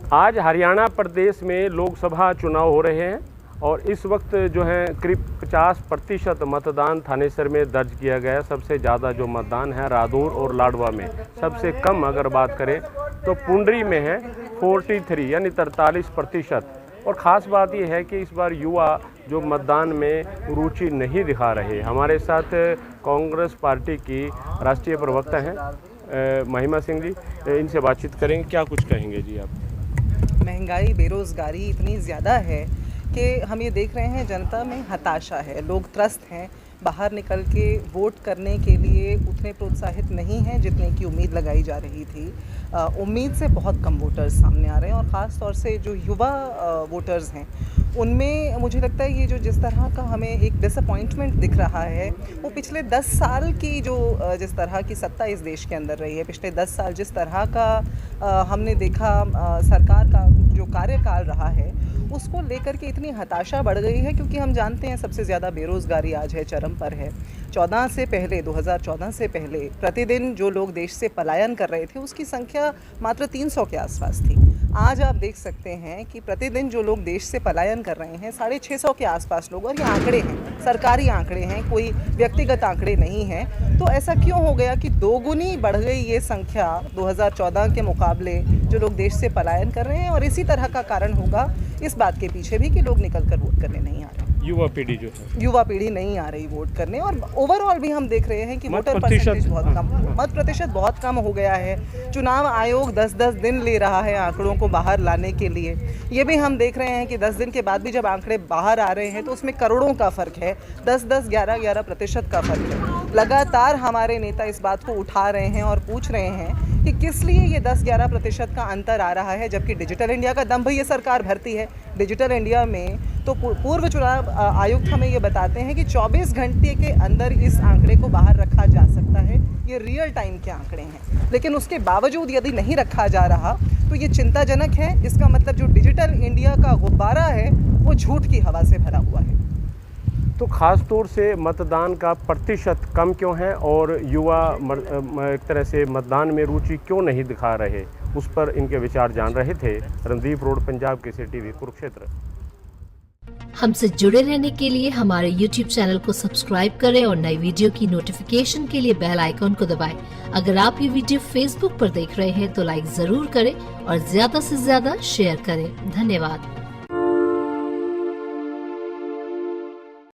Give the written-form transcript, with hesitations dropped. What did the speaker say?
आज हरियाणा प्रदेश में लोकसभा चुनाव हो रहे हैं और इस वक्त जो है करीब 50% मतदान थानेसर में दर्ज किया गया है। सबसे ज़्यादा जो मतदान है रादौर और लाडवा में, सबसे कम अगर बात करें तो पुंडरी में है 43 यानी 43%। और ख़ास बात यह है कि इस बार युवा जो मतदान में रुचि नहीं दिखा रहे। हमारे साथ कांग्रेस पार्टी की राष्ट्रीय प्रवक्ता हैं महिमा सिंह जी, इनसे बातचीत करेंगे। क्या कुछ कहेंगे जी आप? महंगाई, बेरोज़गारी इतनी ज़्यादा है कि हम ये देख रहे हैं जनता में हताशा है, लोग त्रस्त हैं, बाहर निकल के वोट करने के लिए उतने प्रोत्साहित नहीं हैं जितने की उम्मीद लगाई जा रही थी। उम्मीद से बहुत कम वोटर्स सामने आ रहे हैं और ख़ास तौर से जो युवा वोटर्स हैं उनमें मुझे लगता है ये जो जिस तरह का हमें एक डिसअपॉइंटमेंट दिख रहा है वो पिछले 10 साल की जो जिस तरह की सत्ता इस देश के अंदर रही है, पिछले 10 साल जिस तरह का हमने देखा सरकार का जो कार्यकाल रहा है उसको लेकर के इतनी हताशा बढ़ गई है, क्योंकि हम जानते हैं सबसे ज़्यादा बेरोज़गारी आज है चरम पर है। 2014 से पहले प्रतिदिन जो लोग देश से पलायन कर रहे थे उसकी संख्या मात्र 300 के आसपास थी। आज आप देख सकते हैं कि प्रतिदिन जो लोग देश से पलायन कर रहे हैं 650 के आसपास लोग, और ये आंकड़े हैं, सरकारी आंकड़े हैं, कोई व्यक्तिगत आंकड़े नहीं हैं। तो ऐसा क्यों हो गया कि दोगुनी बढ़ गई ये संख्या 2014 के मुकाबले जो लोग देश से पलायन कर रहे हैं? और इसी तरह का कारण होगा इस बात के पीछे भी कि लोग निकल कर वोट करने नहीं आ रहे। युवा पीढ़ी जो है, युवा पीढ़ी नहीं आ रही वोट करने, और ओवरऑल भी हम देख रहे हैं कि वोटर परसेंटेज बहुत कम, मत प्रतिशत बहुत कम हो गया है। चुनाव आयोग 10-10 दिन ले रहा है आंकड़ों को बाहर लाने के लिए। ये भी हम देख रहे हैं कि 10 दिन के बाद भी जब आंकड़े बाहर आ रहे हैं तो उसमें करोड़ों का फ़र्क है, 10-10, 11-11% का फ़र्क है। लगातार हमारे नेता इस बात को उठा रहे हैं और पूछ रहे हैं कि किस लिए ये 10-11% का अंतर आ रहा है, जबकि डिजिटल इंडिया का दम भी ये सरकार भरती है। डिजिटल इंडिया में तो पूर्व चुनाव आयुक्त हमें ये बताते हैं कि 24 घंटे के अंदर इस आंकड़े को बाहर रखा जा सकता है। ये रियल टाइम के आंकड़े हैं, लेकिन उसके बावजूद यदि नहीं रखा जा रहा तो ये चिंताजनक है। इसका मतलब जो डिजिटल इंडिया का गुब्बारा है वो झूठ की हवा से भरा हुआ है। तो ख़ास तौर से मतदान का प्रतिशत कम क्यों है और युवा एक तरह से मतदान में रुचि क्यों नहीं दिखा रहे, उस पर इनके विचार जान रहे थे। Randeep road, Punjab Kesari TV, Kurukshetra. हमसे जुड़े रहने के लिए हमारे YouTube चैनल को सब्सक्राइब करें और नई वीडियो की नोटिफिकेशन के लिए बेल आइकॉन को दबाएं। अगर आप ये वीडियो Facebook पर देख रहे हैं तो लाइक जरूर करें और ज्यादा से ज्यादा शेयर करें। धन्यवाद।